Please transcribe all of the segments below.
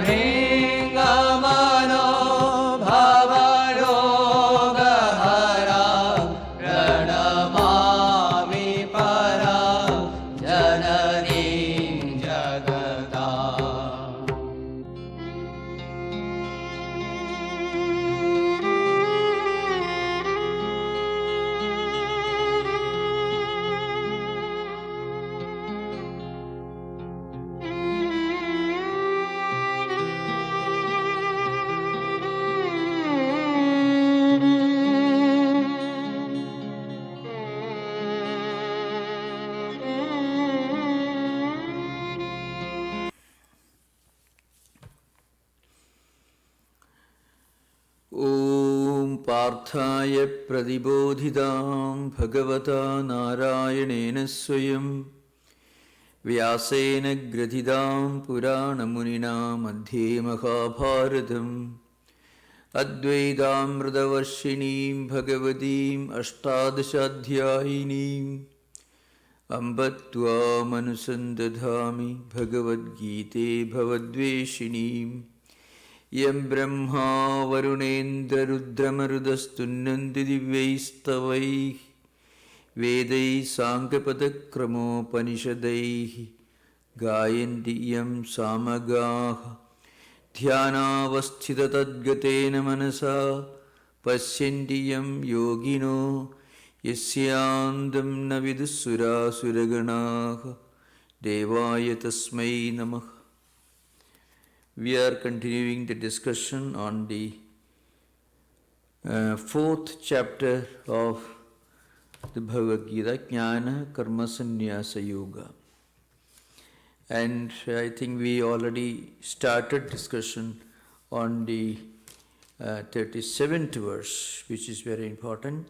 भृङ्गमनो भवरोगहरा प्रणमामि परां जननीं जगताम्। ॐ पार्थाय प्रतिबोधितां भगवता नारायणेन स्वयं व्यासेन ग्रथितां पुराणमुनिना मध्ये महाभारतम् अद्वैतामृतवर्षिणीं भगवतीम् अष्टादशाध्यायिनीम् अम्ब त्वामनुसन्दधामि भगवद्गीते भवद्वेषिणीम् यं ब्रह्मा वरुणेन्द्ररुद्रमरुदस्तुन्नन्ति दिव्यैस्तवैः वेदैः साङ्गपदक्रमोपनिषदैः गायन्ति यं सामगाः ध्यानावस्थिततद्गतेन मनसा पश्यन्ति यं योगिनो यस्यान्तं न विदुःसुरासुरगणाः देवाय तस्मै नमः. We are continuing the discussion on the fourth chapter of the Bhagavad Gita, Jnana Karma Sannyasa Yoga. And I think we already started discussion on the 37th verse, which is very important.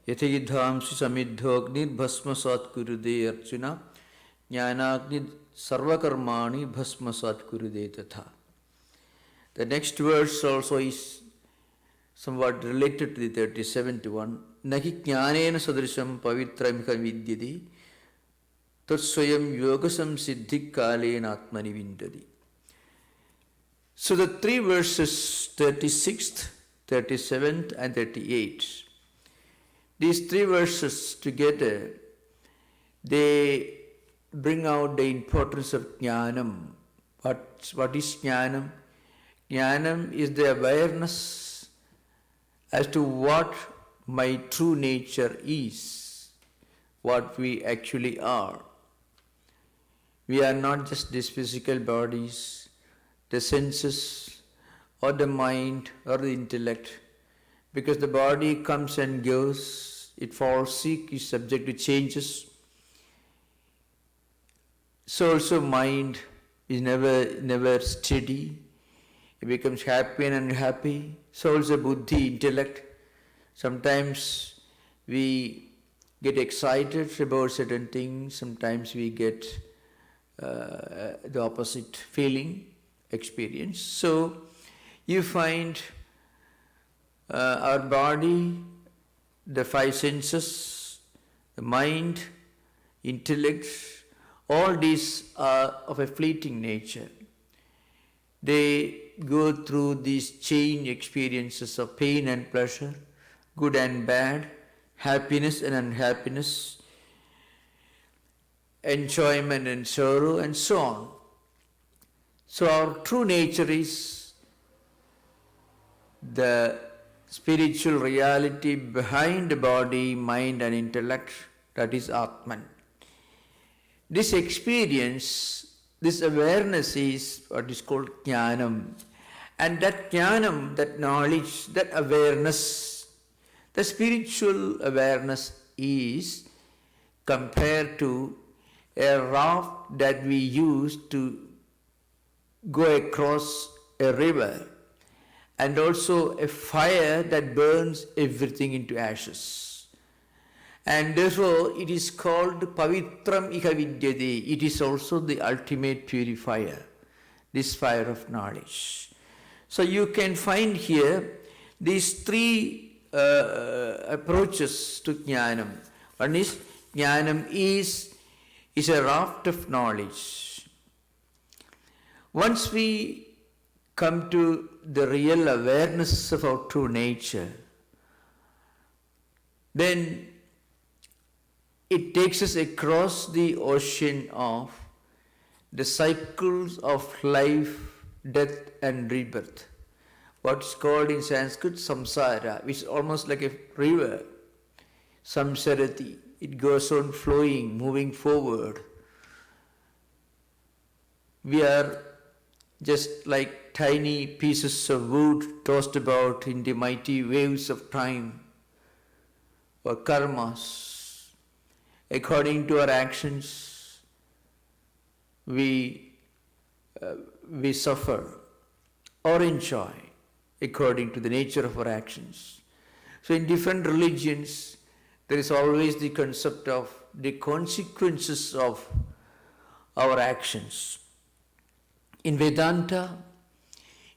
Yathayidhamsi samidhognir bhasmasat kurude archuna jnanagnir sarvakarmani bhasmasat kurude tatha. The next verse also is somewhat related to the 37th one. Nahi jnanena sadrisham pavitramika vidyati tatsvayam yogasam siddhik kalena atmani vindati. So the three verses, 36th, 37th and 38, these three verses together, they bring out the importance of jnanam. What is jnanam? Jnanam is the awareness as to what my true nature is, what we actually are. We are not just these physical bodies, the senses, or the mind, or the intellect, because the body comes and goes, it falls sick, is subject to changes. So also mind is never steady. It becomes happy and unhappy. So also buddhi, intellect. Sometimes we get excited about certain things. Sometimes we get the opposite feeling, experience. So you find our body, the five senses, the mind, intellect, all these are of a fleeting nature. They go through these chain experiences of pain and pleasure, good and bad, happiness and unhappiness, enjoyment and sorrow, and so on. So our true nature is the spiritual reality behind the body, mind and intellect, that is Atman. This experience, this awareness is what is called Jnanam. And that Jnanam, that knowledge, that awareness, the spiritual awareness is compared to a raft that we use to go across a river, and also a fire that burns everything into ashes. And therefore it is called Pavitram Iha Vidyate. It is also the ultimate purifier, this fire of knowledge. So you can find here these three approaches to Jnanam. One is, Jnanam is a raft of knowledge. Once we come to the real awareness of our true nature, then it takes us across the ocean of the cycles of life, death and rebirth. What's called in Sanskrit Samsara, which is almost like a river. Samsarati, it goes on flowing, moving forward. We are just like tiny pieces of wood tossed about in the mighty waves of time or karmas. According to our actions, we suffer or enjoy according to the nature of our actions. So in different religions, there is always the concept of the consequences of our actions. In Vedanta,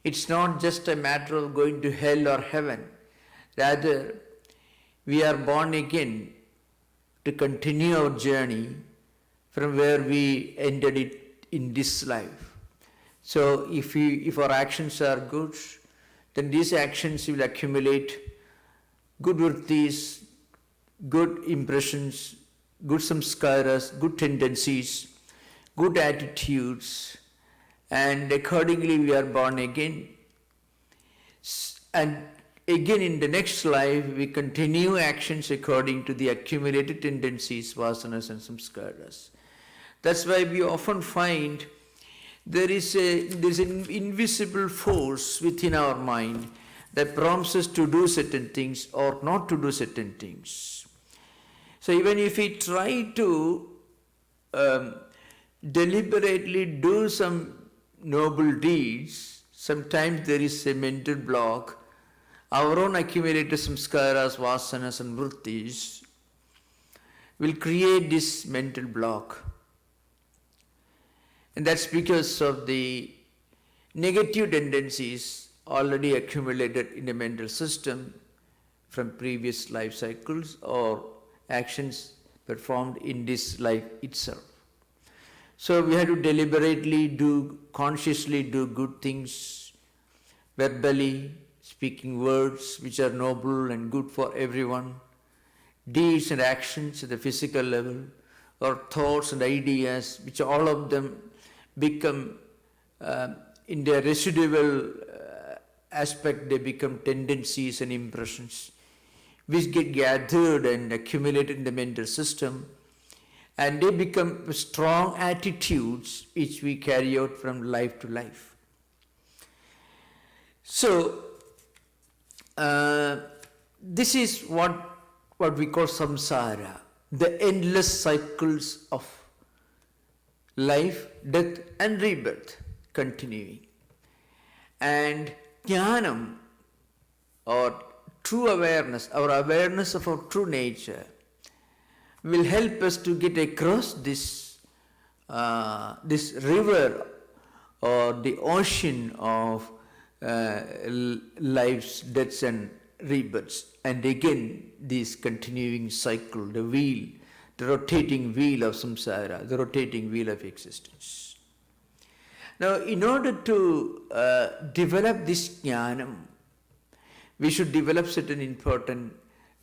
it's not just a matter of going to hell or heaven. Rather, we are born again to continue our journey from where we ended it in this life. So if our actions are good, then these actions will accumulate good vrittis, good impressions, good samskaras, good tendencies, good attitudes, and accordingly we are born again. And again in the next life we continue actions according to the accumulated tendencies, vasanas and samskaras. That's why we often find there's an invisible force within our mind that prompts us to do certain things or not to do certain things. So even if we try to deliberately do some noble deeds, sometimes there is a mental block. Our own accumulated samskaras, vasanas and vrittis will create this mental block. And that's because of the negative tendencies already accumulated in the mental system from previous life cycles or actions performed in this life itself. So we have to deliberately consciously do good things, verbally, speaking words which are noble and good for everyone, deeds and actions at the physical level, or thoughts and ideas, which all of them become, in their residual aspect, they become tendencies and impressions, which get gathered and accumulated in the mental system, and they become strong attitudes which we carry out from life to life. So, this is what we call samsara, the endless cycles of life, death and rebirth continuing. And Jnanam, or true awareness, our awareness of our true nature, will help us to get across this river or the ocean of life's deaths and rebirths. And again, this continuing cycle, the wheel, the rotating wheel of samsara, the rotating wheel of existence. Now, in order to develop this jnanam, we should develop certain important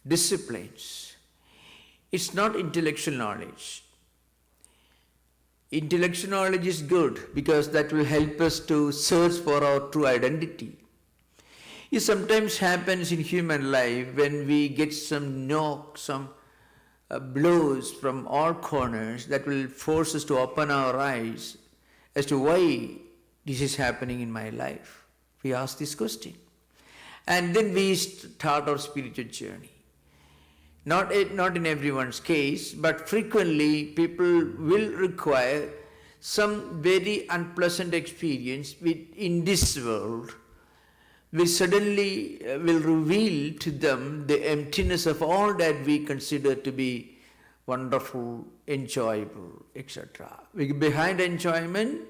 disciplines. It's not intellectual knowledge. Intellectual knowledge is good because that will help us to search for our true identity. It sometimes happens in human life when we get some knocks, some blows from all corners that will force us to open our eyes as to why this is happening in my life. We ask this question. And then we start our spiritual journey. Not in everyone's case, but frequently people will require some very unpleasant experience in this world, which suddenly will reveal to them the emptiness of all that we consider to be wonderful, enjoyable, etc. Behind enjoyment,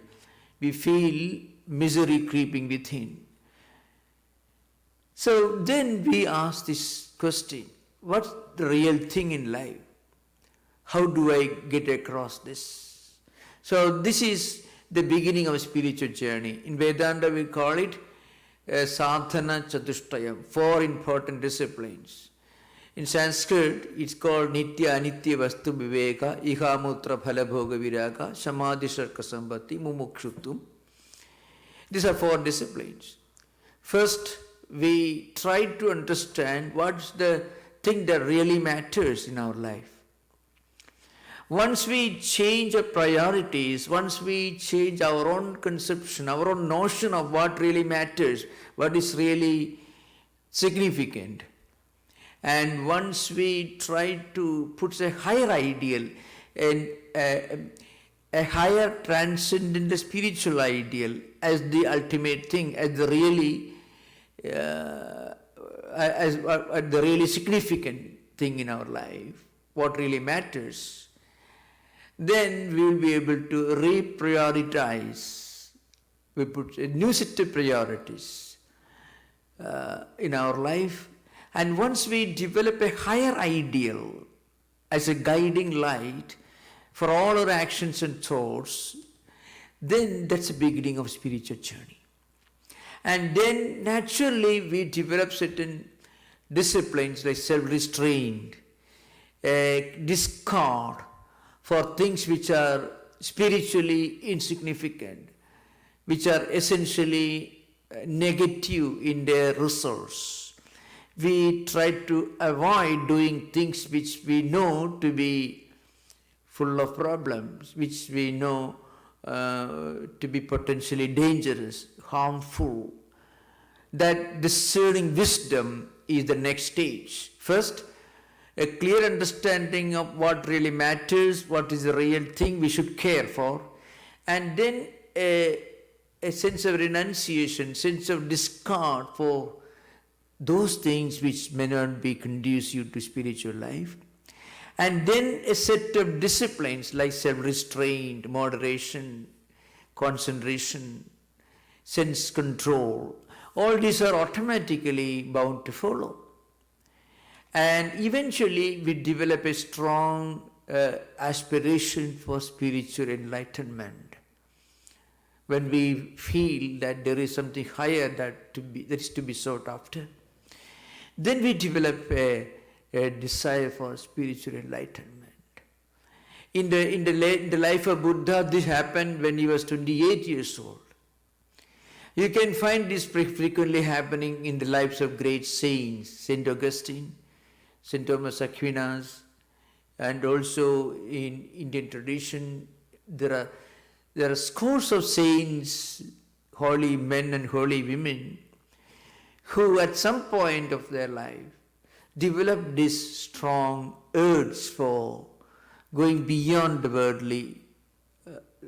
we feel misery creeping within. So then we ask this question, what's the real thing in life? How do I get across this? So this is the beginning of a spiritual journey. In Vedanta we call it sadhana chatushtayam, 4 important disciplines. In Sanskrit it's called nitya anitya vastu viveka, ihamutra phala bhoga viraga, samadhi sarka sambati, mumukshutvam. These are 4 disciplines. First, we try to understand what's the thing that really matters in our life. Once we change our priorities, once we change our own conception, our own notion of what really matters, what is really significant, and once we try to put a higher ideal and a higher transcendent spiritual ideal as the ultimate thing, as the really the really significant thing in our life, what really matters, then we will be able to reprioritize. We put a new set of priorities in our life, and once we develop a higher ideal as a guiding light for all our actions and thoughts, then that's the beginning of spiritual journey. And then naturally we develop certain disciplines like self-restraint, discard for things which are spiritually insignificant, which are essentially negative in their results. We try to avoid doing things which we know to be full of problems, which we know to be potentially dangerous, harmful. That discerning wisdom is the next stage. First, a clear understanding of what really matters, what is the real thing we should care for, and then a sense of renunciation, sense of discard for those things which may not be conducive to spiritual life. And then a set of disciplines like self-restraint, moderation, concentration, sense control. All these are automatically bound to follow. And eventually we develop a strong aspiration for spiritual enlightenment. When we feel that there is something higher that is to be sought after, then we develop a desire for spiritual enlightenment. In the life of Buddha, this happened when he was 28 years old. You can find this frequently happening in the lives of great saints, Saint Augustine, Saint Thomas Aquinas, and also in Indian tradition, there are scores of saints, holy men and holy women, who at some point of their life developed this strong urge for going beyond the worldly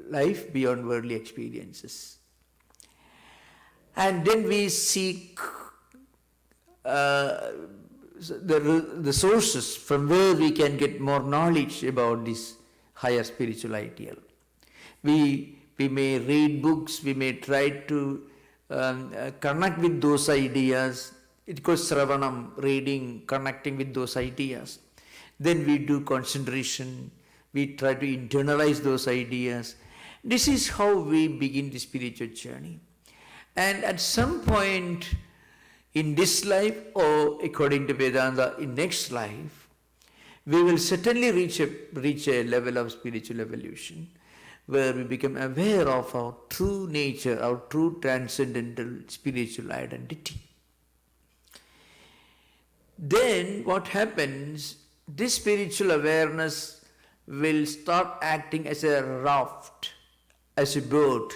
life, beyond worldly experiences. And then we seek the sources from where we can get more knowledge about this higher spiritual ideal. We may read books, we may try to connect with those ideas. It goes Sravanam, reading, connecting with those ideas. Then we do concentration, we try to internalize those ideas. This is how we begin the spiritual journey. And at some point in this life, or according to Vedanta, in next life, we will certainly reach a level of spiritual evolution where we become aware of our true nature, our true transcendental spiritual identity. Then what happens, this spiritual awareness will start acting as a raft, as a boat,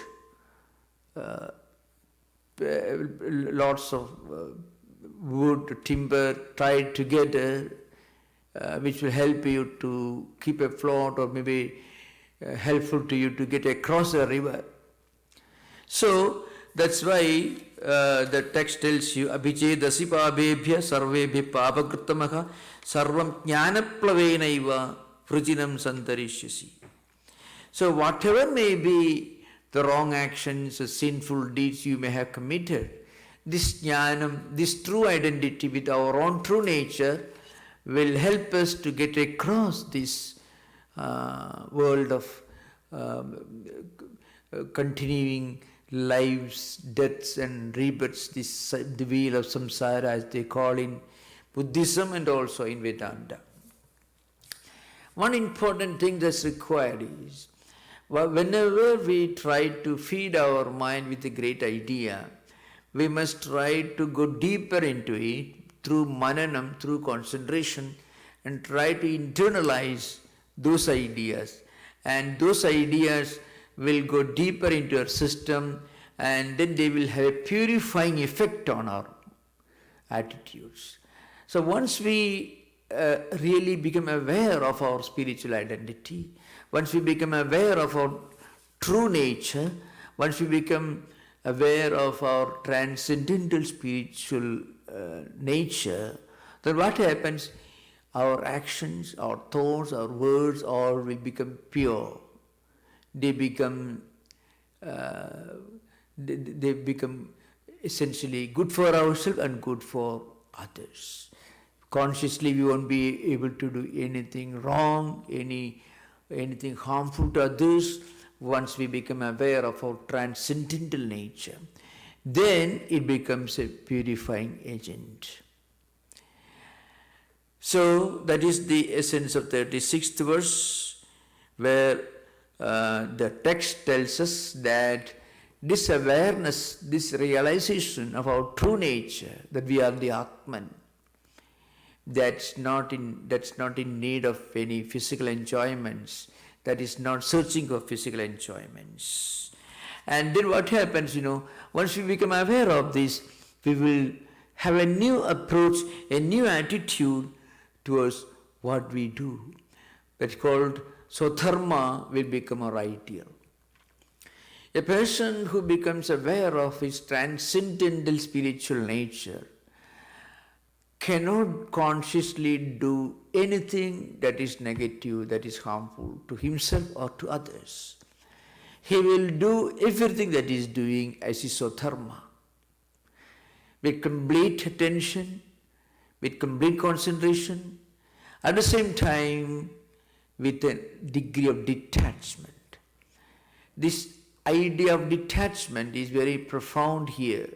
lots of wood, timber tied together, which will help you to keep afloat or maybe helpful to you to get across a river. So that's why the text tells you, Abhichedasi pabebhya sarvebhya papakritamaha sarvam jnanaplavenaiva vrujinam santarishyasi. So whatever may be the wrong actions, the sinful deeds you may have committed, this jnanam, this true identity with our own true nature will help us to get across this world of continuing lives, deaths and rebirths, the wheel of samsara as they call in Buddhism and also in Vedanta. One important thing that's required is, whenever we try to feed our mind with a great idea, we must try to go deeper into it through mananam, through concentration, and try to internalize those ideas. And those ideas will go deeper into our system, and then they will have a purifying effect on our attitudes. So once we really become aware of our spiritual identity, once we become aware of our true nature, once we become aware of our transcendental spiritual nature, then what happens? Our actions, our thoughts, our words, all will become pure. They become essentially good for ourselves and good for others. Consciously we won't be able to do anything wrong, anything harmful to others. Once we become aware of our transcendental nature, then it becomes a purifying agent. So that is the essence of 36th verse, where the text tells us that this awareness, this realization of our true nature, that we are the Atman, that's not in need of any physical enjoyments, that is not searching for physical enjoyments. And then what happens, once we become aware of this, we will have a new approach, a new attitude towards what we do. That's called Swadharma will become our ideal. A person who becomes aware of his transcendental spiritual nature cannot consciously do anything that is negative, that is harmful to himself or to others. He will do everything that he is doing as his Swadharma, with complete attention, with complete concentration, at the same time with a degree of detachment. This idea of detachment is very profound here,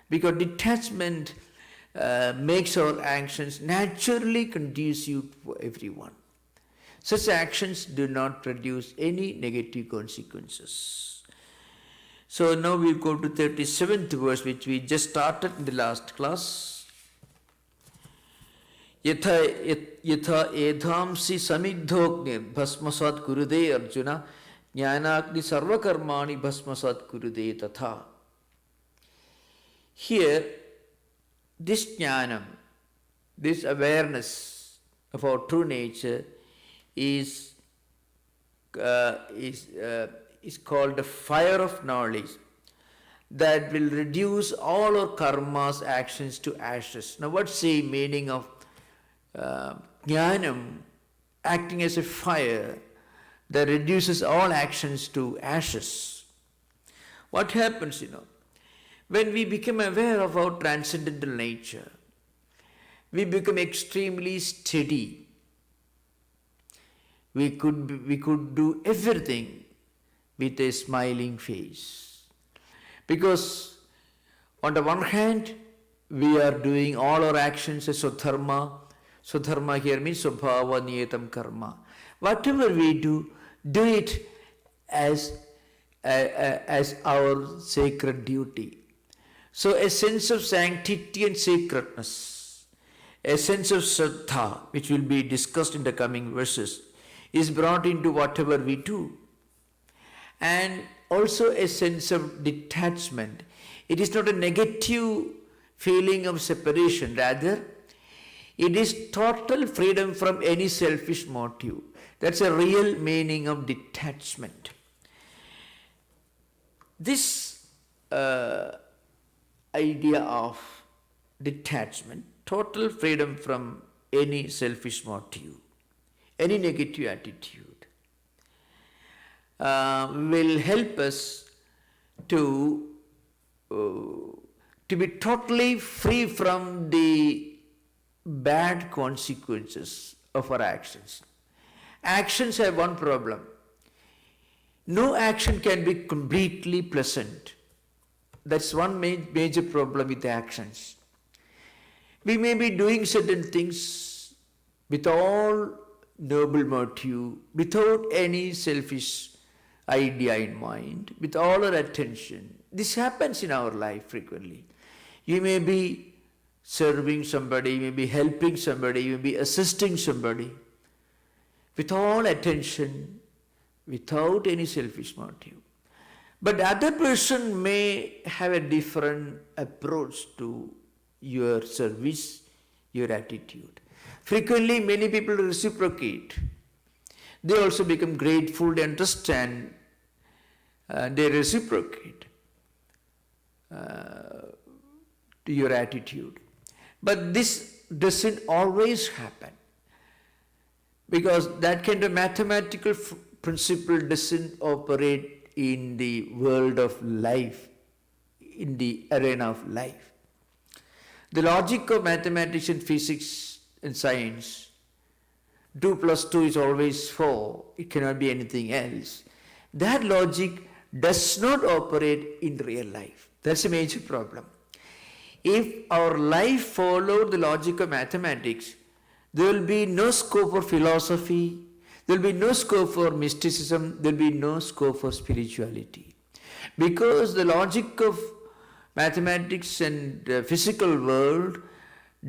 because detachment makes our actions naturally conducive for everyone. Such actions do not produce any negative consequences. So now we go to 37th verse, which we just started in the last class. Yatha edhamsi samigdhognir bhasmasat kurude Arjuna jnanagni sarvakarmani bhasmasat kurude tatha. Here, this jnanam, this awareness of our true nature is called the fire of knowledge that will reduce all our karmas, actions to ashes. Now what's the meaning of jnanam acting as a fire that reduces all actions to ashes? What happens, when we become aware of our transcendental nature, we become extremely steady. We could do everything with a smiling face. Because on the one hand, we are doing all our actions as Swadharma. Swadharma here means Swabhava Niyatam Karma. Whatever we do it as our sacred duty. So a sense of sanctity and sacredness, a sense of Shraddha, which will be discussed in the coming verses, is brought into whatever we do. And also a sense of detachment. It is not a negative feeling of separation, rather it is total freedom from any selfish motive. That's a real meaning of detachment. This idea of detachment, total freedom from any selfish motive, any negative attitude, will help us to be totally free from the bad consequences of our actions. Actions have one problem. No action can be completely pleasant. That's one major problem with the actions. We may be doing certain things with all noble motive, without any selfish idea in mind, with all our attention. This happens in our life frequently. You may be serving somebody, you may be helping somebody, you may be assisting somebody, with all attention, without any selfish motive. But the other person may have a different approach to your service, your attitude. Frequently, many people reciprocate. They also become grateful, they understand, they reciprocate to your attitude. But this doesn't always happen, because that kind of mathematical principle doesn't operate in the world of life, in the arena of life. The logic of mathematics and physics and science, 2 plus 2 is always 4, it cannot be anything else. That logic does not operate in real life. That's a major problem. If our life followed the logic of mathematics, there will be no scope for philosophy, there will be no scope for mysticism, there will be no scope for spirituality. Because the logic of mathematics and the physical world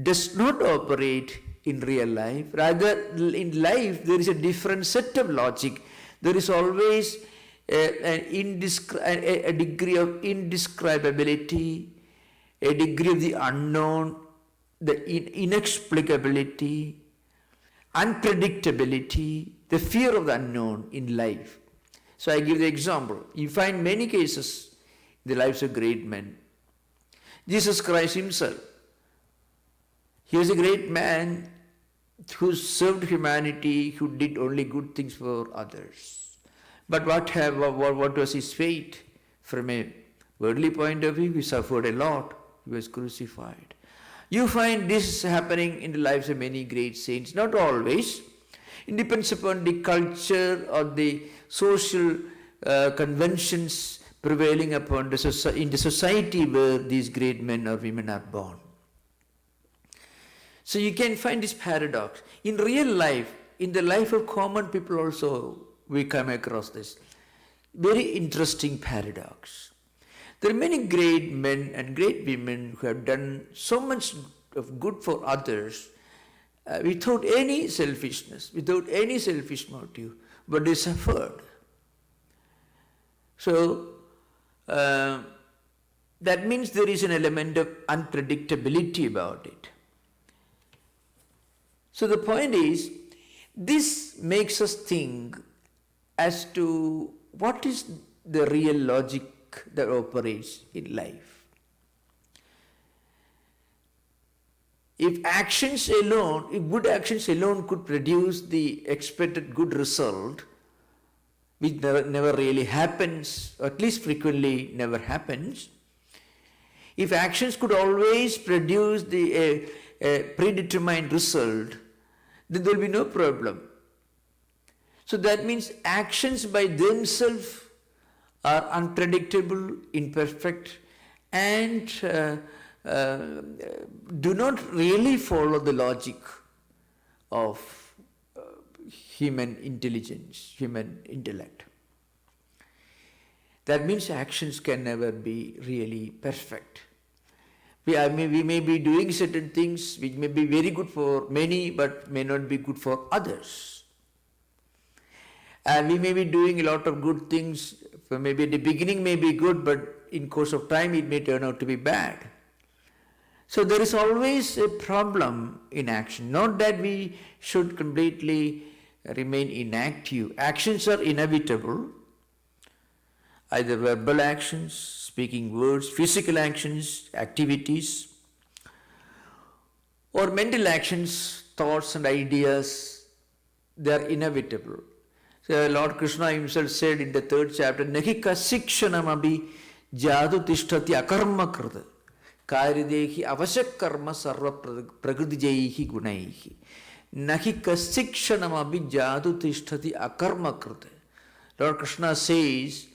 does not operate in real life. Rather, in life there is a different set of logic. There is always a degree of indescribability, a degree of the unknown, the inexplicability, unpredictability, the fear of the unknown in life. So I give the example. You find many cases in the lives of great men. Jesus Christ himself, he was a great man who served humanity, who did only good things for others. But what was his fate? From a worldly point of view, he suffered a lot. He was crucified. You find this happening in the lives of many great saints. Not always. It depends upon the culture or the social conventions prevailing upon in the society where these great men or women are born. So you can find this paradox. In real life, in the life of common people also, we come across this very interesting paradox. There are many great men and great women who have done so much of good for others without any selfishness, without any selfish motive, but they suffered. So, that means there is an element of unpredictability about it. So the point is, this makes us think as to what is the real logic that operates in life. If actions alone, if good actions alone could produce the expected good result, which never really happens, or at least frequently never happens, if actions could always produce a predetermined result, then there will be no problem. So that means actions by themselves are unpredictable, imperfect, and do not really follow the logic of human intelligence, human intellect. That means actions can never be really perfect. We may be doing certain things which may be very good for many but may not be good for others. And we may be doing a lot of good things, maybe at the beginning may be good, but in course of time it may turn out to be bad. So there is always a problem in action. Not that we should completely remain inactive. Actions are inevitable, either verbal actions, speaking words, physical actions, activities, or mental actions, thoughts and ideas, they are inevitable. So Lord Krishna himself said in the 3rd chapter, Nahi kasikshanam abhi jadu tishtati akarma krita karidehi avashak karma sarva prakritijehi gunaihi. Nahi kasikshanam abhi jadu tishtati akarma krita. Lord Krishna says,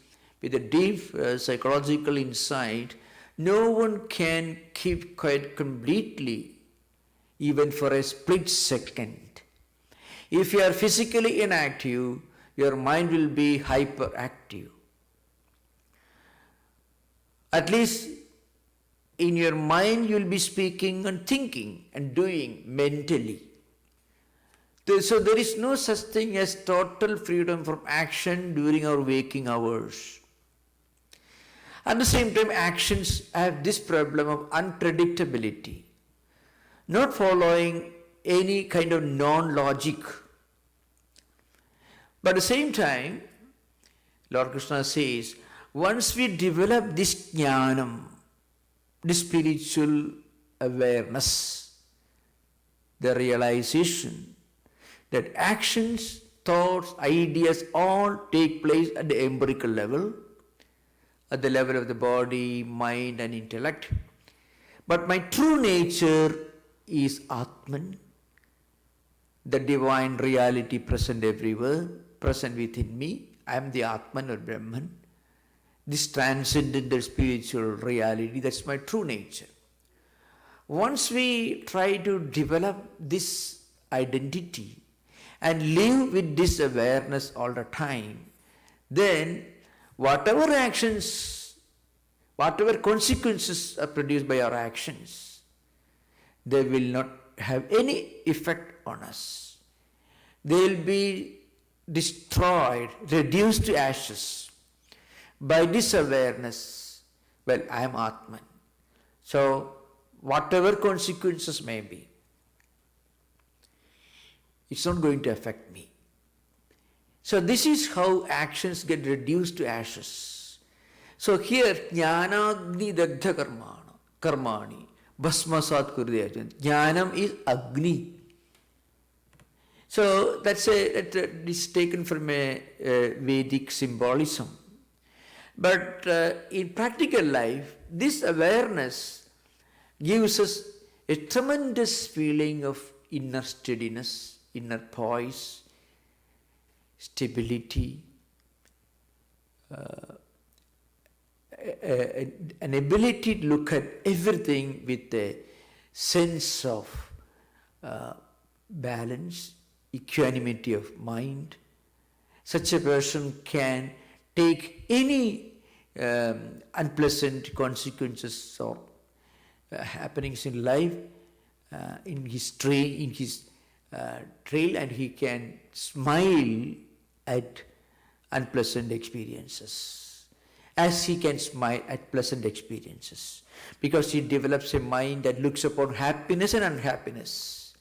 with a deep psychological insight, no one can keep quiet completely, even for a split second. If you are physically inactive, your mind will be hyperactive. At least in your mind you will be speaking and thinking and doing mentally. So there is no such thing as total freedom from action during our waking hours. At the same time, actions have this problem of unpredictability, not following any kind of non-logic. But at the same time, Lord Krishna says, once we develop this Jnanam, this spiritual awareness, the realization that actions, thoughts, ideas all take place at the empirical level, at the level of the body, mind and intellect. But my true nature is Atman, the divine reality present everywhere, present within me. I am the Atman or Brahman. This transcendental spiritual reality, that's my true nature. Once we try to develop this identity and live with this awareness all the time, then whatever actions, whatever consequences are produced by our actions, they will not have any effect on us. They will be destroyed, reduced to ashes by this awareness. Well, I am Atman. So, whatever consequences may be, it's not going to affect me. So this is how actions get reduced to ashes. So here, Jnanagni Dagdha Karmani, Bhasmasat Kurdeya. Jnanam is Agni. So that is taken from a Vedic symbolism. But in practical life, this awareness gives us a tremendous feeling of inner steadiness, inner poise, stability, an ability to look at everything with a sense of balance, equanimity of mind. Such a person can take any unpleasant consequences or happenings in life in his trail, and he can smile at unpleasant experiences, as he can smile at pleasant experiences, because he develops a mind that looks upon happiness and unhappiness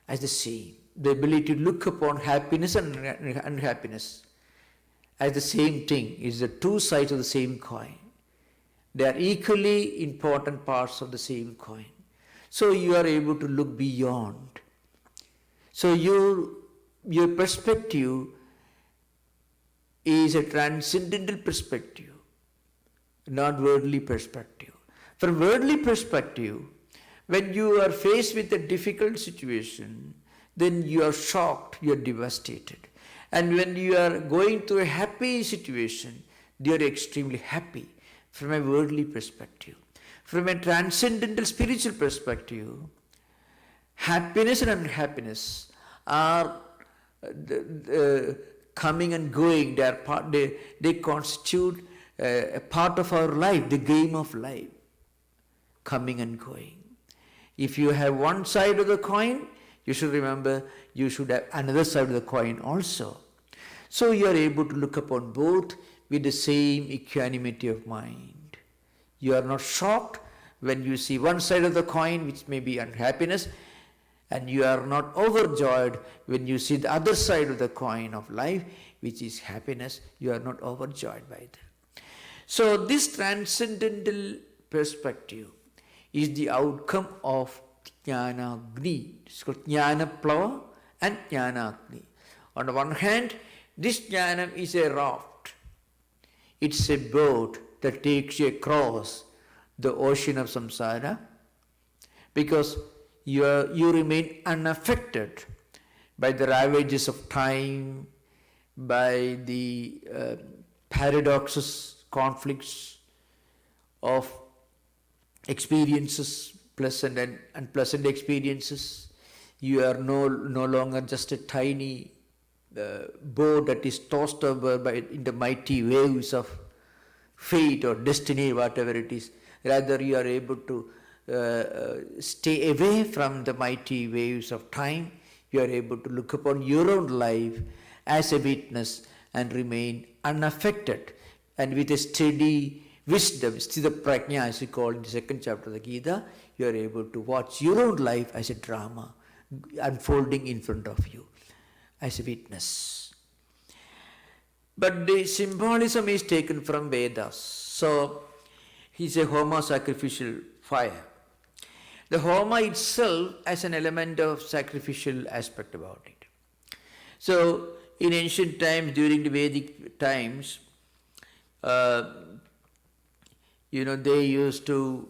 as the same. The ability to look upon happiness and unhappiness as the same thing is the two sides of the same coin. They are equally important parts of the same coin. So you are able to look beyond. So your perspective is a transcendental perspective, not worldly perspective. From worldly perspective, when you are faced with a difficult situation, then you are shocked, you are devastated. And when you are going through a happy situation, you are extremely happy from a worldly perspective. From a transcendental spiritual perspective, happiness and unhappiness are coming and going. They constitute a part of our life, the game of life, coming and going. If you have one side of the coin, you should remember you should have another side of the coin also. So you are able to look upon both with the same equanimity of mind. You are not shocked when you see one side of the coin, which may be unhappiness, and you are not overjoyed when you see the other side of the coin of life, which is happiness. You are not overjoyed by that. So this transcendental perspective is the outcome of Jnanagni. It's called Jnanaplava and Jnanagni. On the one hand, this Jnanam is a raft. It's a boat that takes you across the ocean of samsara, because you remain unaffected by the ravages of time, by the paradoxes, conflicts of experiences, pleasant and unpleasant experiences. You are no longer just a tiny boat that is tossed over in the mighty waves of fate or destiny, whatever it is. Rather, you are able to stay away from the mighty waves of time. You are able to look upon your own life as a witness and remain unaffected, and with a steady wisdom, sthita prajna as we call in the second chapter of the Gita, you are able to watch your own life as a drama unfolding in front of you as a witness. But the symbolism is taken from Vedas. So, he says Homa, sacrificial fire. The Homa itself has an element of sacrificial aspect about it. So, in ancient times, during the Vedic times, they used to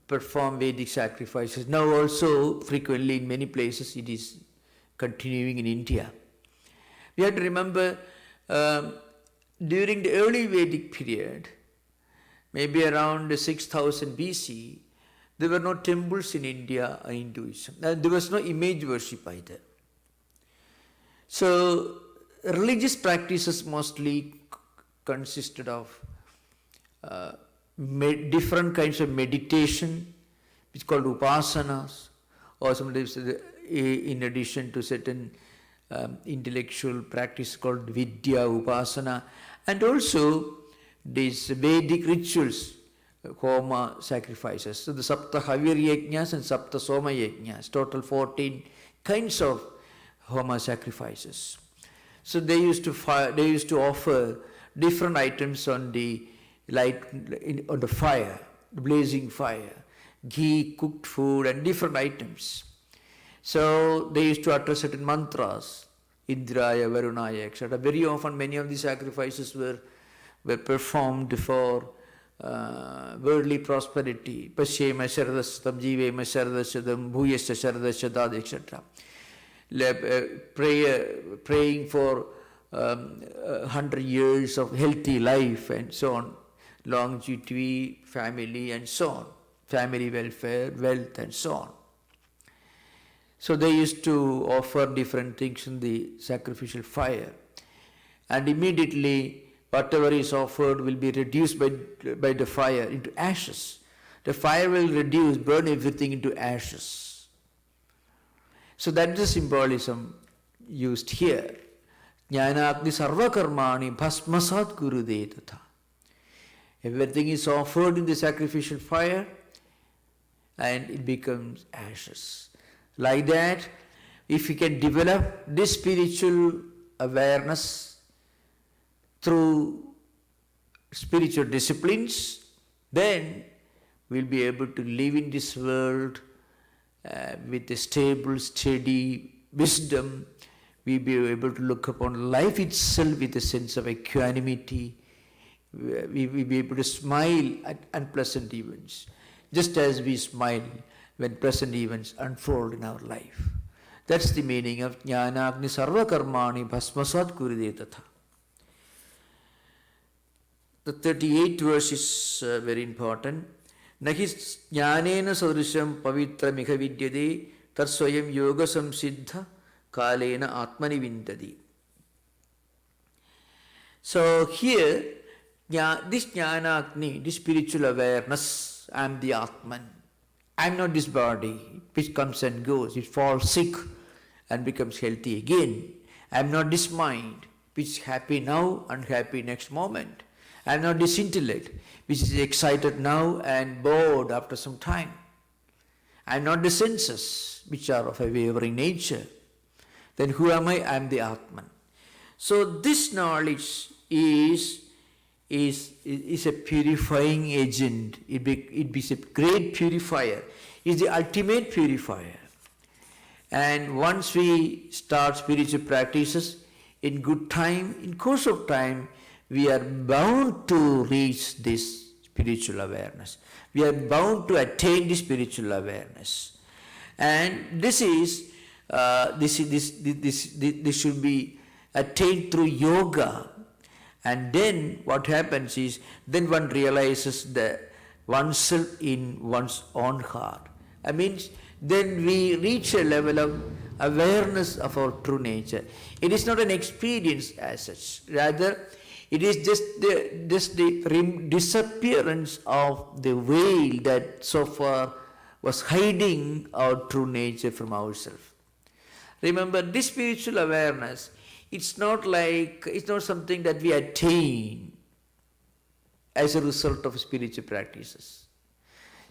perform Vedic sacrifices. Now also, frequently in many places, it is continuing in India. We have to remember, during the early Vedic period, maybe around 6000 BC, there were no temples in India or Hinduism. And there was no image worship either. So, religious practices mostly consisted of different kinds of meditation, which is called upasanas, or sometimes in addition to certain intellectual practice called vidya upasana, and also these Vedic rituals, homa sacrifices. So the sapta havir yajnas and sapta soma yajnas, total 14 kinds of homa sacrifices. So they used to offer different items on the on the fire, the blazing fire, ghee, cooked food, and different items. So they used to utter certain mantras, Indraya, Varunaya, etc. Very often many of these sacrifices were performed for worldly prosperity. Pasyema sharadasyatam, jivema sharadasyatam, bhuyasya sharadasyatam, etc. Praying for 100 years of healthy life and so on, longevity, family and so on, family welfare, wealth and so on. So they used to offer different things in the sacrificial fire, and immediately whatever is offered will be reduced by the fire into ashes. The fire will burn everything into ashes. So that is the symbolism used here. Jnanam sarva karmani bhasmasat kurude tatha. Everything is offered in the sacrificial fire and it becomes ashes. Like that, if we can develop this spiritual awareness through spiritual disciplines, then we'll be able to live in this world with a stable, steady wisdom. We'll be able to look upon life itself with a sense of equanimity. We'll be able to smile at unpleasant events, just as we smile when pleasant events unfold in our life. That's the meaning of Jnanam sarva karmani bhasmasat kuride tatha. The 38th verse is very important. Nahi jnanena sadrisham pavitra miha vidyade tarsvayam yoga samsiddha kalena atmani vindadi. So here, this jnana-agni, this spiritual awareness, I am the Atman. I am not this body which comes and goes, it falls sick and becomes healthy again. I am not this mind which is happy now, unhappy next moment. I am not this intellect which is excited now and bored after some time. I am not the senses which are of a wavering nature. Then who am I? I am the Atman. So this knowledge is a purifying agent. It is a great purifier. It is the ultimate purifier. And once we start spiritual practices, in good time, in course of time, we are bound to reach this spiritual awareness. We are bound to attain this spiritual awareness. And this should be attained through yoga. And then what happens is, then one realizes the oneself in one's own heart. I mean, then we reach a level of awareness of our true nature. It is not an experience as such. Rather, it is just the disappearance of the veil that so far was hiding our true nature from ourselves. Remember, this spiritual awareness, it's not something that we attain as a result of spiritual practices.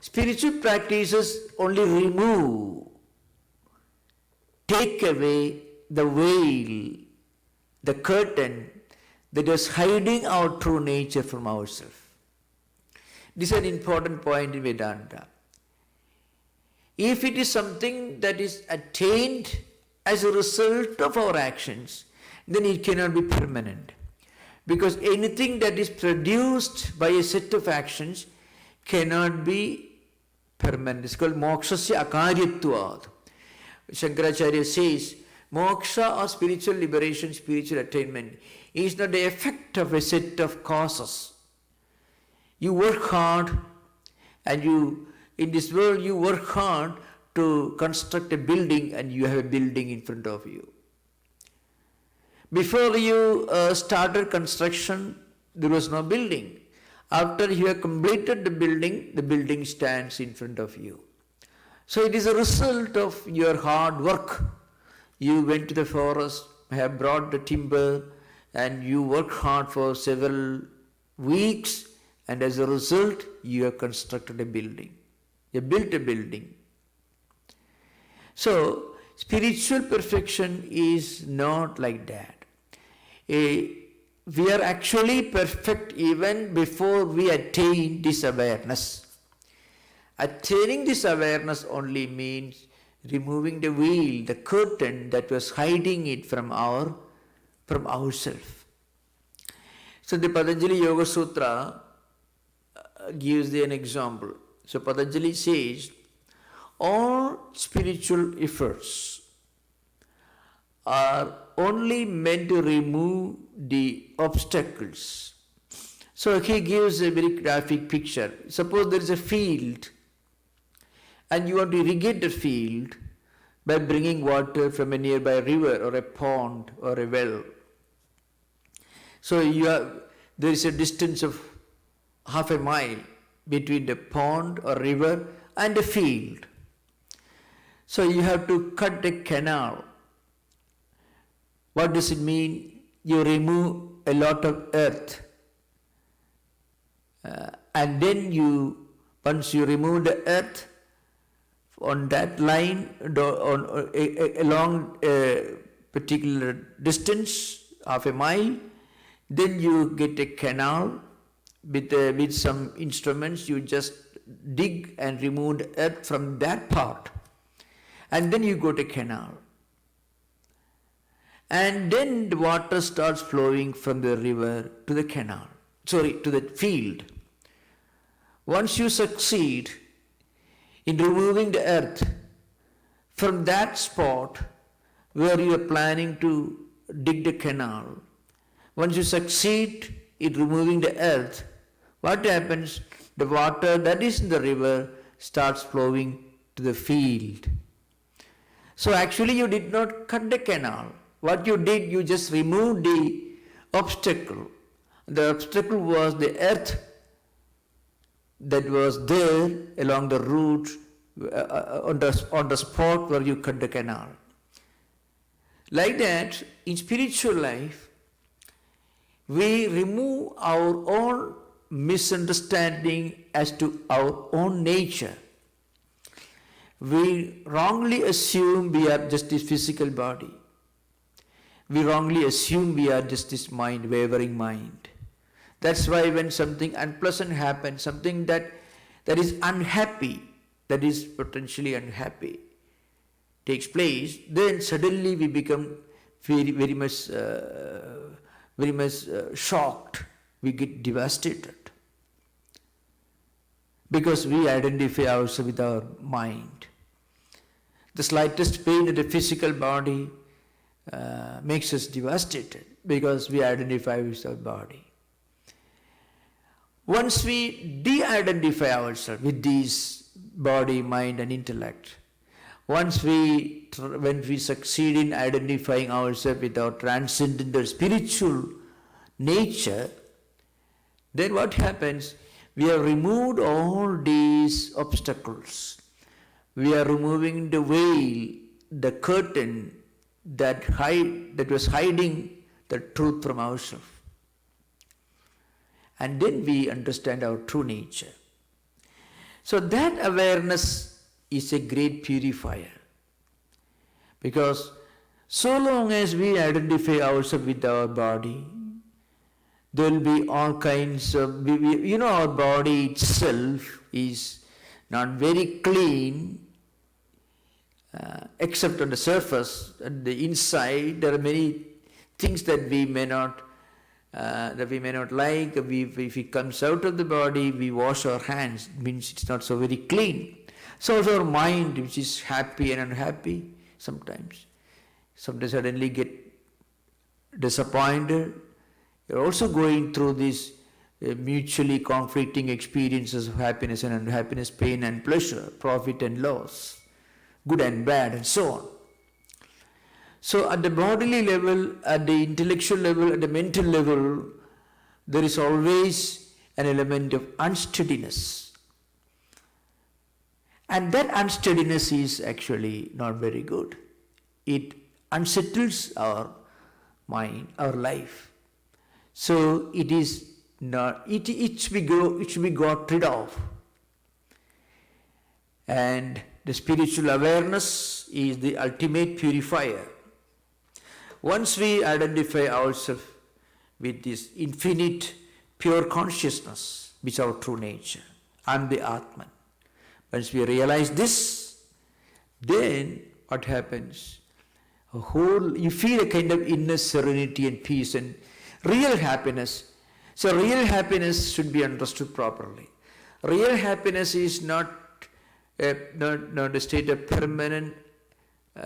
Spiritual practices only take away the veil, the curtain that is hiding our true nature from ourselves. This is an important point in Vedanta. If it is something that is attained as a result of our actions, then it cannot be permanent. Because anything that is produced by a set of actions cannot be permanent. It's called mokshasya akaryatvad. Shankaracharya says, moksha or spiritual liberation, spiritual attainment is not the effect of a set of causes. You work hard and in this world you work hard to construct a building and you have a building in front of you. Before you started construction, there was no building. After you have completed the building stands in front of you. So it is a result of your hard work. You went to the forest, have brought the timber, and you worked hard for several weeks, and as a result, you have constructed a building. You built a building. So, spiritual perfection is not like that. We are actually perfect even before we attain this awareness. Attaining this awareness only means removing the veil, the curtain that was hiding it from ourselves. So the Patanjali Yoga Sutra gives an example. So Patanjali says, all spiritual efforts are only meant to remove the obstacles. So he gives a very graphic picture. Suppose there is a field and you want to irrigate the field by bringing water from a nearby river or a pond or a well. So there is a distance of half a mile between the pond or river and the field. So you have to cut a canal. What does it mean? You remove a lot of earth. And then once you remove the earth, on that line, along a particular distance, half a mile, then you get a canal with some instruments. You just dig and remove the earth from that part. And then you go to canal. And then the water starts flowing from the river to the to the field. Once you succeed in removing the earth from that spot where you are planning to dig the canal, once you succeed in removing the earth, what happens? The water that is in the river starts flowing to the field. So actually you did not cut the canal. What you did, you just removed the obstacle. The obstacle was the earth that was there along the route on the spot where you cut the canal. Like that, in spiritual life, we remove our own misunderstanding as to our own nature. We wrongly assume we are just this physical body. We wrongly assume we are just this mind, wavering mind. That's why when something unpleasant happens, something that is unhappy, that is potentially unhappy, takes place, then suddenly we become very much shocked. We get devastated because we identify ourselves with our mind. The slightest pain in the physical body makes us devastated because we identify with our body. Once we de-identify ourselves with these body, mind and intellect, when we succeed in identifying ourselves with our transcendental spiritual nature, then what happens? We have removed all these obstacles. We are removing the veil, the curtain that was hiding the truth from ourselves. And then we understand our true nature. So that awareness is a great purifier. Because so long as we identify ourselves with our body, there will be all kinds of, our body itself is not very clean, except on the surface. And the inside, there are many things that we may not like. If it comes out of the body, we wash our hands. It means it's not so very clean. So also our mind, which is happy and unhappy sometimes. Sometimes suddenly get disappointed. You're also going through these mutually conflicting experiences of happiness and unhappiness, pain and pleasure, profit and loss, good and bad, and so on. So at the bodily level, at the intellectual level, at the mental level, there is always an element of unsteadiness. And that unsteadiness is actually not very good. It unsettles our mind, our life. So it is not, it should be got rid of. And the spiritual awareness is the ultimate purifier. Once we identify ourselves with this infinite pure consciousness, which is our true nature, I am the Atman. Once we realize this, then what happens? You feel a kind of inner serenity and peace and real happiness. So real happiness should be understood properly. Real happiness is not a state of permanent.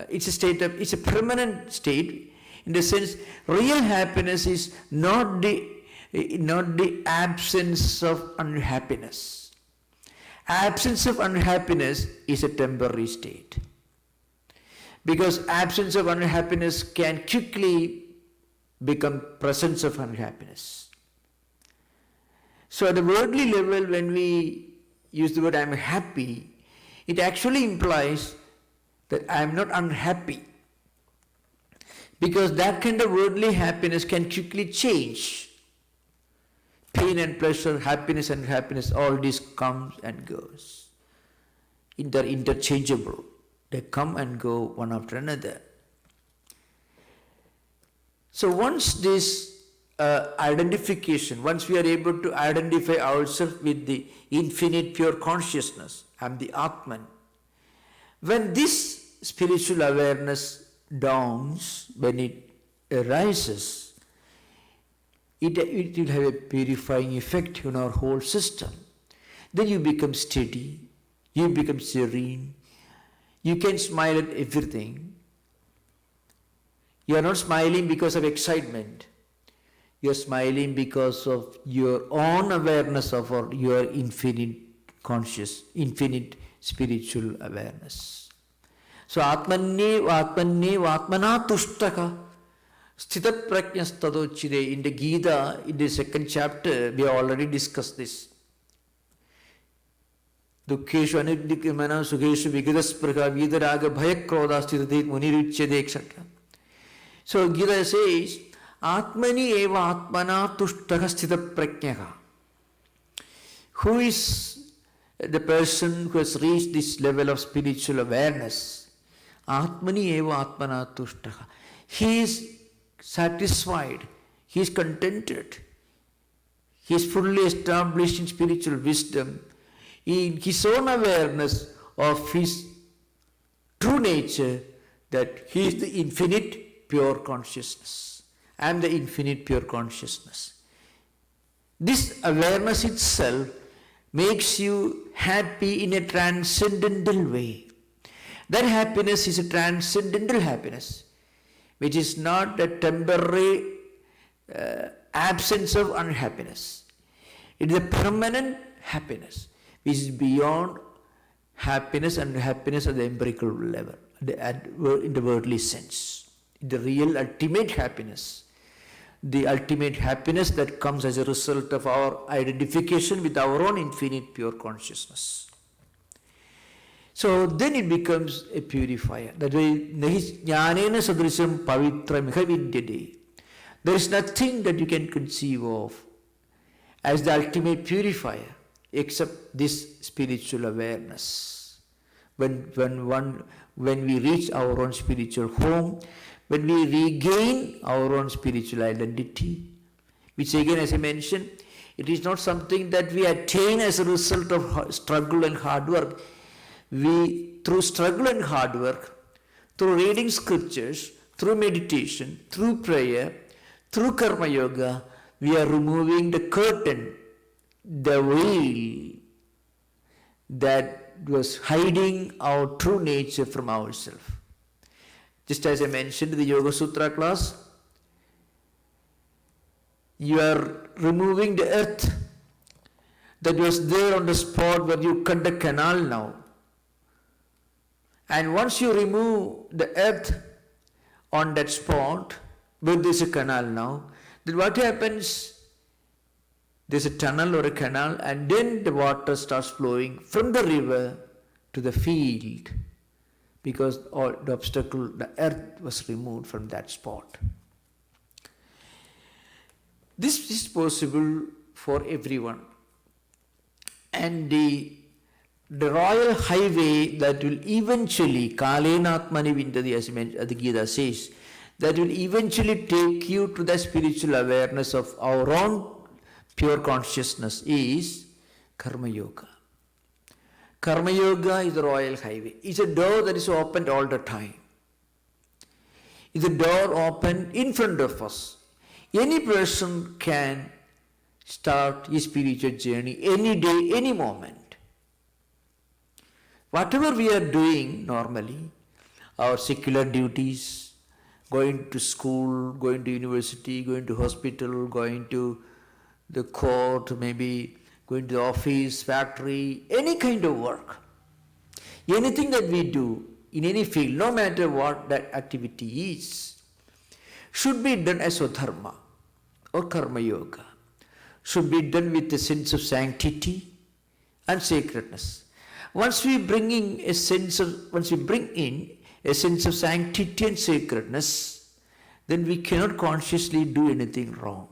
It's a permanent state. In the sense, real happiness is not the absence of unhappiness. Absence of unhappiness is a temporary state. Because absence of unhappiness can quickly become presence of unhappiness. So at the worldly level, when we use the word I am happy, it actually implies that I am not unhappy. Because that kind of worldly happiness can quickly change. Pain and pleasure, happiness and unhappiness, all this comes and goes. They're interchangeable. They come and go one after another. So once this identification, once we are able to identify ourselves with the infinite pure consciousness, I am the Atman. When this spiritual awareness dawns, when it arises, it will have a purifying effect on our whole system. Then you become steady, you become serene, you can smile at everything. You are not smiling because of excitement. You are smiling because of your own awareness of your infinite spiritual awareness. So Atmanne Atmana Tushtaka Sthita Prajnastadochide. In the Gita, in the second chapter, we have already discussed this. Dukkeshu anidikimana sukheshu vigadaspraka vidaraga bhayakroda sthitadit munirichade, etc. So Gita says, Atmani eva Atmana Tushtaka Sthita Prajnaka. Who is the person who has reached this level of spiritual awareness? Atmani eva Atmana Tushtaka. He is satisfied, he is contented, he is fully established in spiritual wisdom, in his own awareness of his true nature, that he is the infinite pure consciousness. I am the infinite pure consciousness. This awareness itself makes you happy in a transcendental way. That happiness is a transcendental happiness. which is not a temporary absence of unhappiness. It is a permanent happiness, which is beyond happiness and happiness at the empirical level, in the worldly sense. The real ultimate happiness, the ultimate happiness that comes as a result of our identification with our own infinite pure consciousness. So then it becomes a purifier. That way, Jnanena sadrisam pavitra miha vidyate. There is nothing that you can conceive of as the ultimate purifier except this spiritual awareness. When we reach our own spiritual home, when we regain our own spiritual identity, which again, as I mentioned, it is not something that we attain as a result of struggle and hard work. We, through struggle and hard work, through reading scriptures, through meditation, through prayer, through karma yoga, we are removing the curtain, the veil that was hiding our true nature from ourselves. Just as I mentioned in the Yoga Sutra class, you are removing the earth that was there on the spot where you cut the canal now. And once you remove the earth on that spot where there is a canal now, then what happens? There's a tunnel or a canal, and then the water starts flowing from the river to the field, because all the obstacle, the earth was removed from that spot. This is possible for everyone. And the royal highway that will eventually, kalena atmani vindati, as the Gita says, that will eventually take you to the spiritual awareness of our own pure consciousness is karma yoga. Karma yoga is the royal highway. It's a door that is opened all the time. It's a door opened in front of us. Any person can start his spiritual journey any day, any moment. Whatever we are doing normally, our secular duties, going to school, going to university, going to hospital, going to the court, maybe going to the office, factory, any kind of work. Anything that we do in any field, no matter what that activity is, should be done as Swadharma or karma yoga. Should be done with a sense of sanctity and sacredness. Once we bring in a sense of sanctity and sacredness, then we cannot consciously do anything wrong.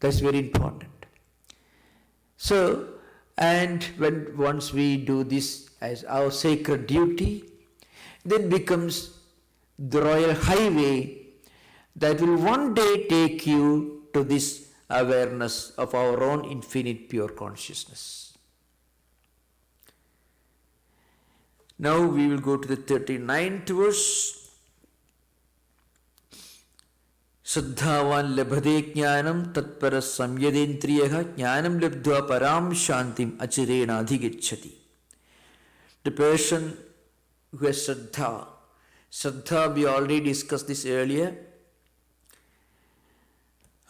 That's very important. So, and once we do this as our sacred duty, then becomes the royal highway that will one day take you to this awareness of our own infinite pure consciousness. Now we will go to the 39th verse. Saddhavan labhade jnanam tatparas samyadendriyaha jnanam labdhva param shantim achirena adhigacchati. The person who has Saddha, we already discussed this earlier.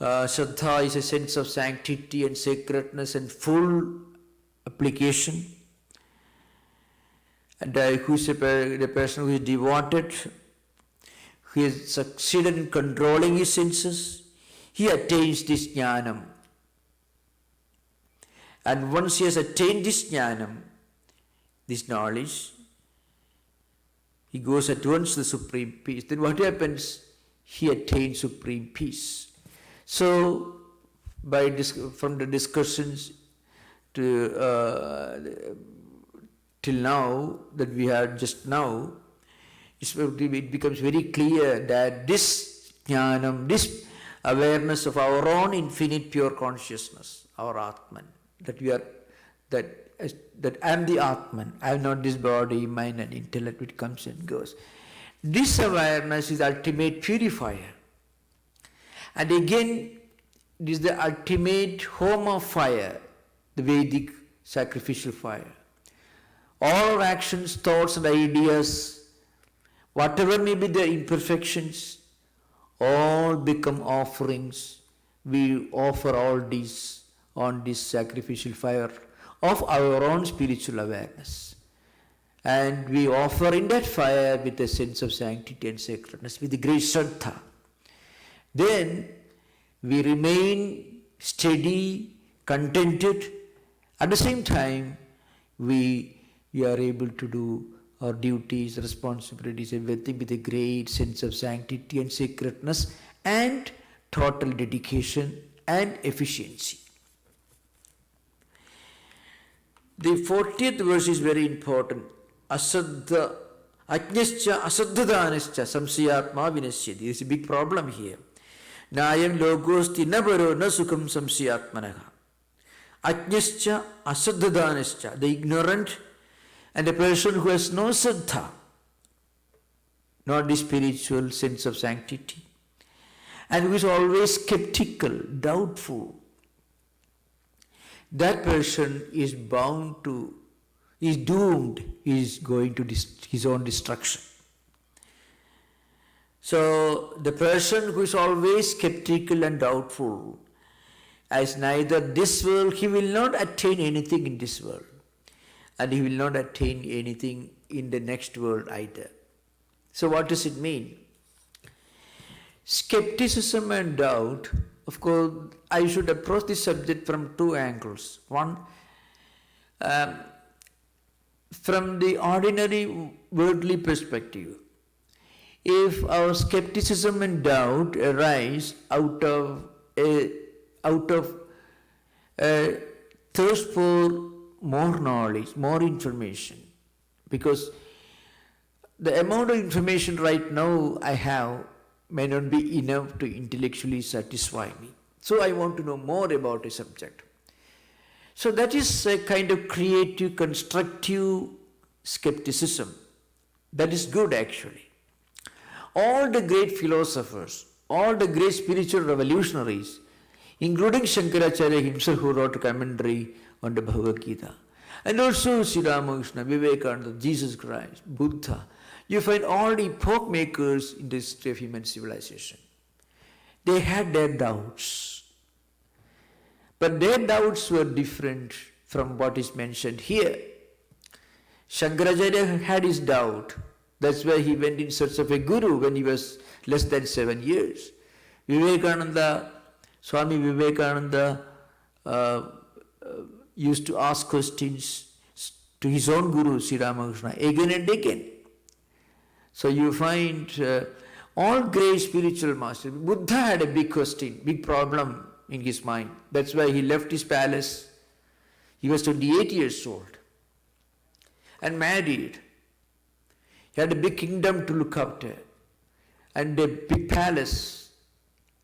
Saddha is a sense of sanctity and sacredness and full application. And who is the person who is devoted, who has succeeded in controlling his senses, he attains this Jnanam. And once he has attained this Jnanam, this knowledge, he goes at once to the supreme peace. Then what happens? He attains supreme peace. So, from the discussions to till now that we had just now, it becomes very clear that this Jnanam, this awareness of our own infinite pure consciousness, our Atman, that I am the Atman, I am not this body, mind and intellect which comes and goes. This awareness is ultimate purifier. And again, it is the ultimate home of fire, the Vedic sacrificial fire. All our actions, thoughts and ideas, whatever may be the imperfections, all become offerings. We offer all these on this sacrificial fire of our own spiritual awareness. And we offer in that fire with a sense of sanctity and sacredness, with great Shraddha. Then we remain steady, contented. At the same time, we are able to do our duties, responsibilities, everything with a great sense of sanctity and sacredness and total dedication and efficiency. The 40th verse is very important. Asaddha, ajñascha asaddhadanischa samsayatma vinashyati. There is a big problem here. Nayam logosti na paro na sukham samsayatmanaha. Ajñascha asaddhadanischa. The ignorant and the person who has no saddha, not the spiritual sense of sanctity, and who is always skeptical, doubtful, that person is bound to, is doomed, is going to his own destruction. So the person who is always skeptical and doubtful, as neither this world, he will not attain anything in this world, and he will not attain anything in the next world either. So what does it mean? Skepticism and doubt, of course, I should approach this subject from two angles. One, from the ordinary worldly perspective. If our skepticism and doubt arise out of a thirst for more knowledge, more information, because the amount of information right now I have may not be enough to intellectually satisfy me. So I want to know more about a subject. So that is a kind of creative, constructive skepticism. That is good actually. All the great philosophers, all the great spiritual revolutionaries, including Shankaracharya himself who wrote a commentary on the Bhagavad Gita, and also Sri Ramakrishna, Vivekananda, Jesus Christ, Buddha, you find all the epoch makers in the history of human civilization. They had their doubts. But their doubts were different from what is mentioned here. Shankaracharya had his doubt. That's why he went in search of a guru when he was less than 7 years. Vivekananda, Swami Vivekananda used to ask questions to his own guru, Sri Ramakrishna, again and again. So you find all great spiritual masters. Buddha had a big question, big problem in his mind. That's why he left his palace. He was 28 years old and married. He had a big kingdom to look after and a big palace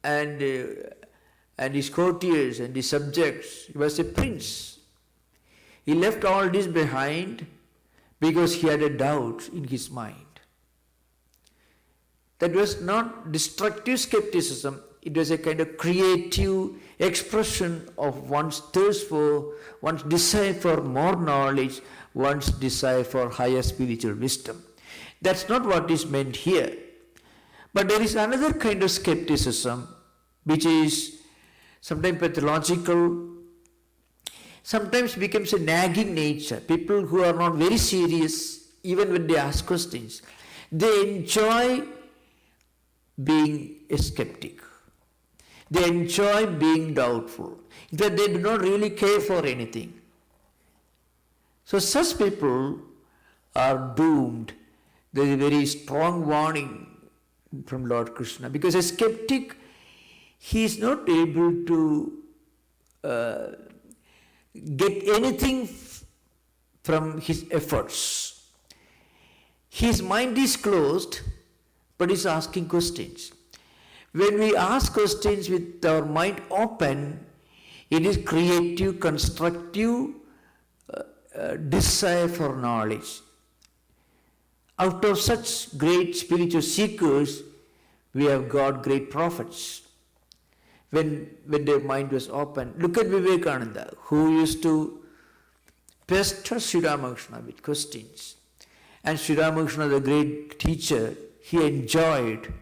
and his courtiers and his subjects. He was a prince. He left all this behind because he had a doubt in his mind. That was not destructive skepticism, it was a kind of creative expression of one's thirst for, one's desire for more knowledge, one's desire for higher spiritual wisdom. That's not what is meant here. But there is another kind of skepticism which is sometimes pathological, sometimes becomes a nagging nature. People who are not very serious, even when they ask questions, they enjoy being a skeptic. They enjoy being doubtful. In fact, they do not really care for anything. So such people are doomed. There is a very strong warning from Lord Krishna, because a skeptic, he is not able to get anything from his efforts. His mind is closed, but is asking questions. When we ask questions with our mind open, it is creative, constructive desire for knowledge. Out of such great spiritual seekers, we have got great prophets. When their mind was open, look at Vivekananda, who used to pester Sri Ramakrishna with questions. And Sri Ramakrishna, the great teacher, he enjoyed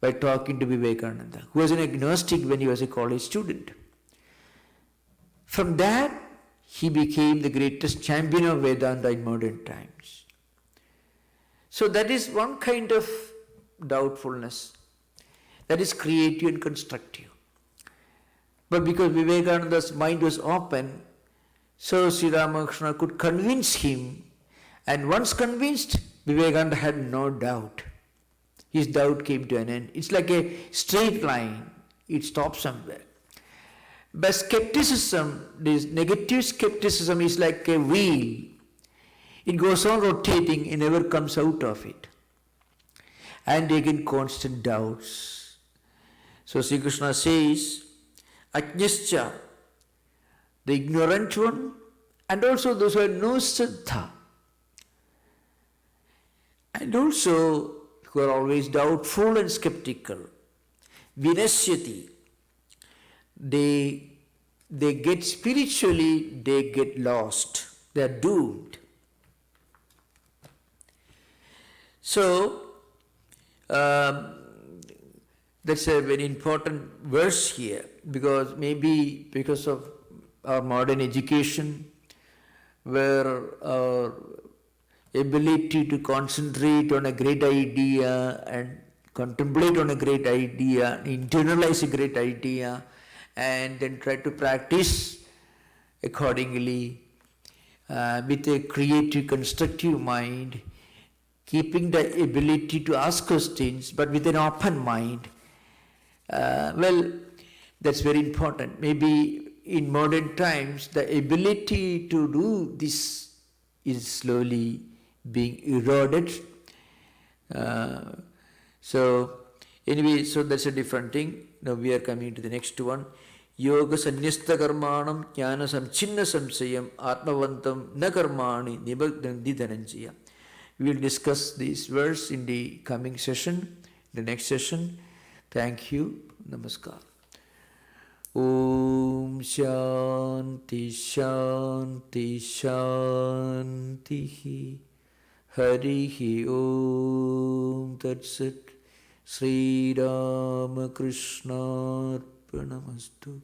by talking to Vivekananda, who was an agnostic when he was a college student. From that, he became the greatest champion of Vedanta in modern times. So that is one kind of doubtfulness, that is creative and constructive. But because Vivekananda's mind was open, so Sri Ramakrishna could convince him, and once convinced, Vivekananda had no doubt. His doubt came to an end. It's like a straight line, it stops somewhere. But skepticism, this negative skepticism, is like a wheel. It goes on rotating and never comes out of it. And again, constant doubts. So Sri Krishna says, Ajnascha, the ignorant one, and also those who have no Shraddha, and also who are always doubtful and skeptical. Vinasyati, they get spiritually, they get lost, they are doomed. So, that's a very important verse here, because maybe because of our modern education, where our ability to concentrate on a great idea and contemplate on a great idea, internalize a great idea, and then try to practice accordingly with a creative, constructive mind, keeping the ability to ask questions, but with an open mind. Well, that's very important. Maybe in modern times, the ability to do this is slowly being eroded. So that's a different thing. Now we are coming to the next one. Yoga sanyasta karmanam jnana samchinna samsayam atmavantam na karmani nibagdandi dhananjaya. We will discuss this verse in the coming session, the next session. Thank you. Namaskar. Om Shanti Shanti Shanti Harihi Om Tat Sat Sri Ramakrishna Arpanamastu.